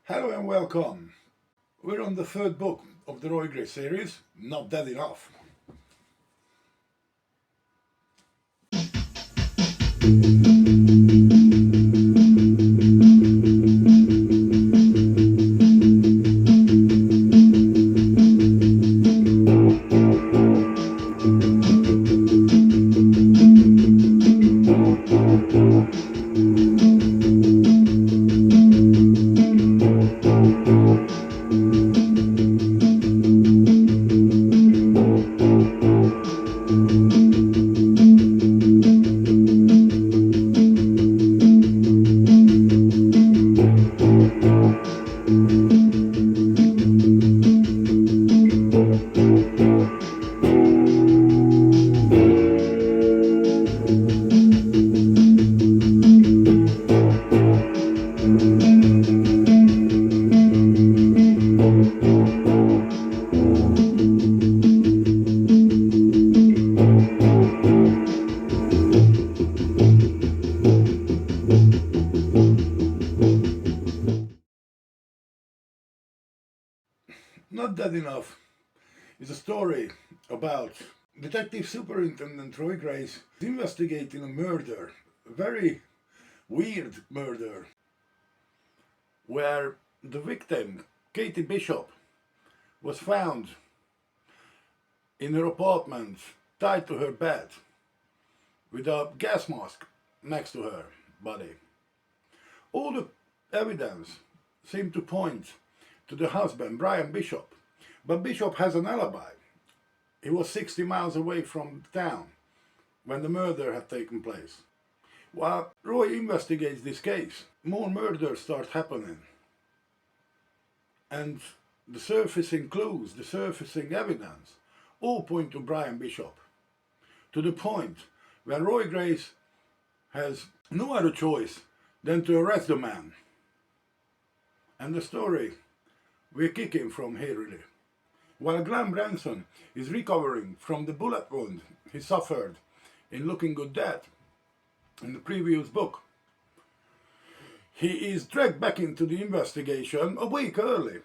Hello and welcome. We're on the third book of the Roy Gray series, Not Dead Enough. Not Dead Enough is a story about Detective Superintendent Roy Grace investigating a murder, a very weird murder, where the victim, Katie Bishop, was found in her apartment tied to her bed with a gas mask next to her body. All the evidence seemed to point to the husband, Brian Bishop, but Bishop has an alibi. He was 60 miles away from town when the murder had taken place. While Roy investigates this case, more murders start happening. And the surfacing clues, the surfacing evidence, all point to Brian Bishop. To the point where Roy Grace has no other choice than to arrest the man. And the story we're kicking from here really. While Glenn Branson is recovering from the bullet wound he suffered in Looking Good Dead in the previous book, he is dragged back into the investigation a week early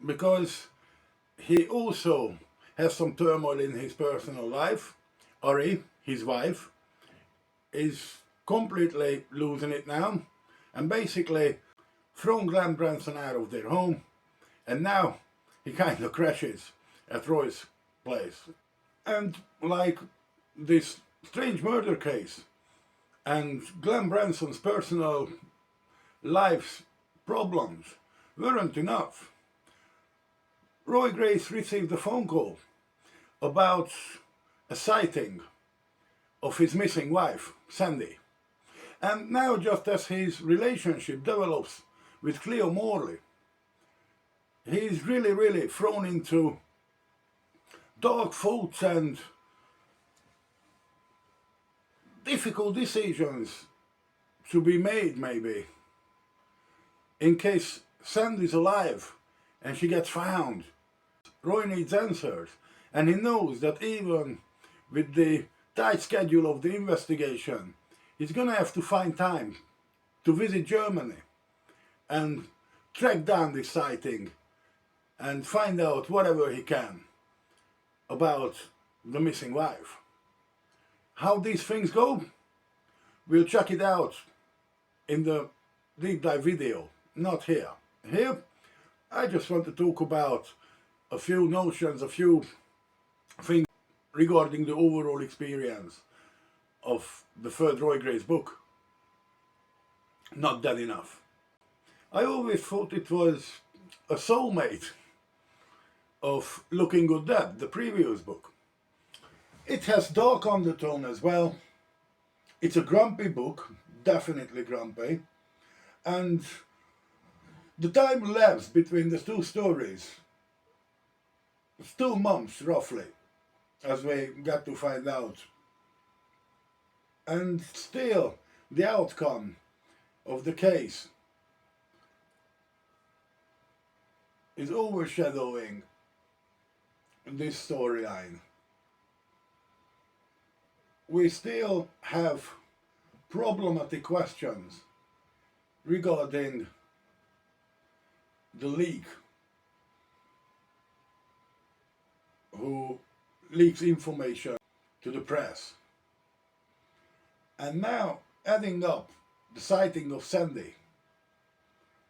because he also has some turmoil in his personal life. Ari, his wife, is completely losing it now and basically thrown Glenn Branson out of their home, and now he kind of crashes at Roy's place. And like this strange murder case and Glenn Branson's personal life's problems weren't enough, Roy Grace received a phone call about a sighting of his missing wife, Sandy. And now, just as his relationship develops with Cleo Morley, he's really thrown into dark thoughts and difficult decisions to be made, maybe, in case Sandy's alive and she gets found. Roy needs answers, and he knows that even with the tight schedule of the investigation, he's gonna have to find time to visit Germany and track down this sighting and find out whatever he can about the missing wife. How these things go? We'll check it out in the deep dive video, not here. Here, I just want to talk about a few notions, a few things regarding the overall experience of the third Roy Grace book, Not Dead Enough. I always thought it was a soulmate of Looking Good Dead, the previous book. It has dark undertone as well. It's a grumpy book, definitely grumpy, and the time elapsed between the two stories, 2 months roughly, as we got to find out. And still, the outcome of the case is overshadowing this storyline. We still have problematic questions regarding the leak who leaks information to the press. And now adding up the sighting of Sandy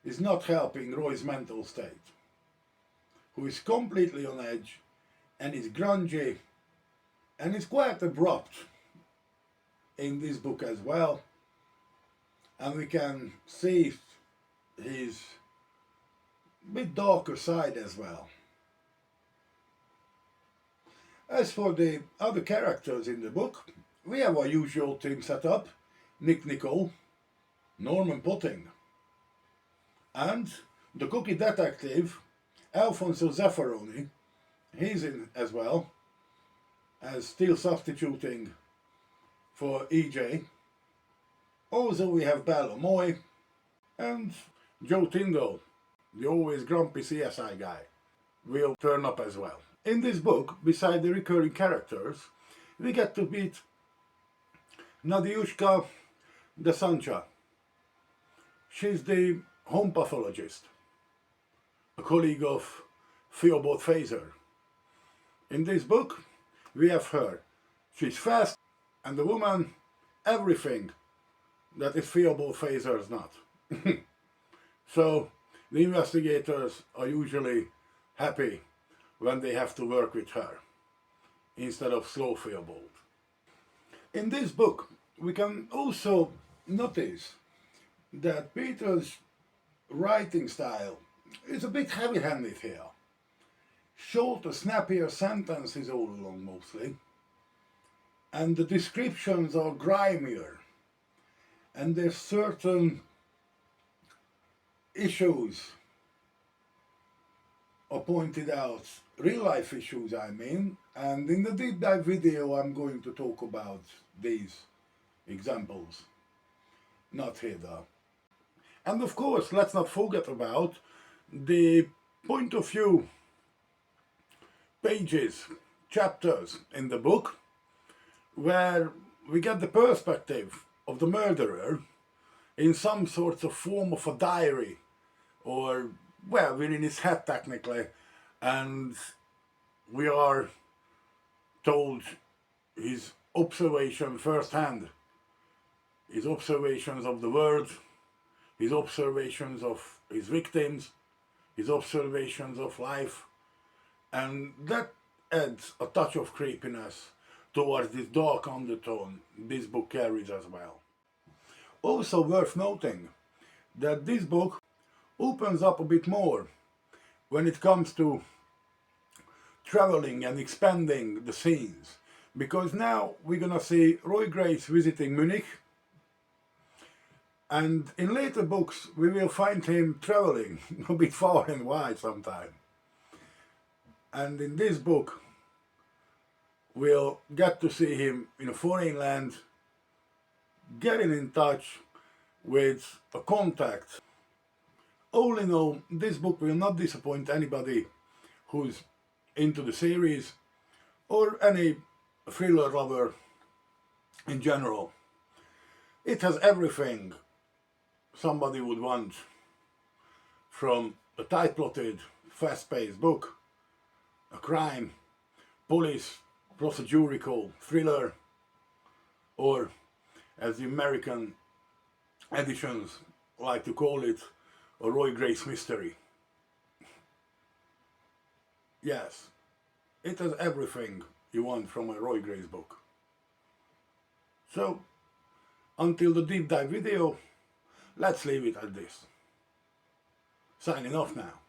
is not helping Roy's mental state, who is completely on edge and is grungy and is quite abrupt in this book as well. And we can see his bit darker side as well. As for the other characters in the book, we have our usual team set up: Nick Nicole, Norman Potting, and the cookie detective Alfonso Zaffaroni. He's in as well, as still substituting for EJ. Also we have Bella Moy and Joe Tyndall, the always grumpy CSI guy, will turn up as well. In this book, beside the recurring characters, we get to meet Nadiushka Dasancha. She's the home pathologist, a colleague of Theobald Fazer. In this book, we have her. She's fast, and the woman everything that is Theobald Fazer's not. So the investigators are usually happy when they have to work with her instead of slow Theobald. In this book, we can also notice that Peter's writing style is a bit heavy-handed here. Shorter, snappier sentences all along mostly, and the descriptions are grimier, and there's certain issues are pointed out, real life issues I mean, and in the deep dive video I'm going to talk about these examples, not here though. And of course, let's not forget about the point of view pages, chapters in the book, where we get the perspective of the murderer in some sort of form of a diary, or, well, we're in his head technically, and we are told his observation firsthand, his observations of the world, his observations of his victims, his observations of life, and that adds a touch of creepiness towards this dark undertone this book carries as well. Also worth noting that this book opens up a bit more when it comes to traveling and expanding the scenes, because now we're gonna see Roy Grace visiting Munich, and in later books we will find him traveling a bit far and wide sometime. And in this book we'll get to see him in a foreign land, getting in touch with a contact. All in all, this book will not disappoint anybody who's into the series or any thriller lover in general. It has everything somebody would want from a tight-plotted, fast-paced book, a crime, police, procedurial thriller, or, as the American editions like to call it, a Roy Grace mystery. Yes, it has everything you want from a Roy Grace book. So, until the deep dive video, let's leave it at this. Signing off now.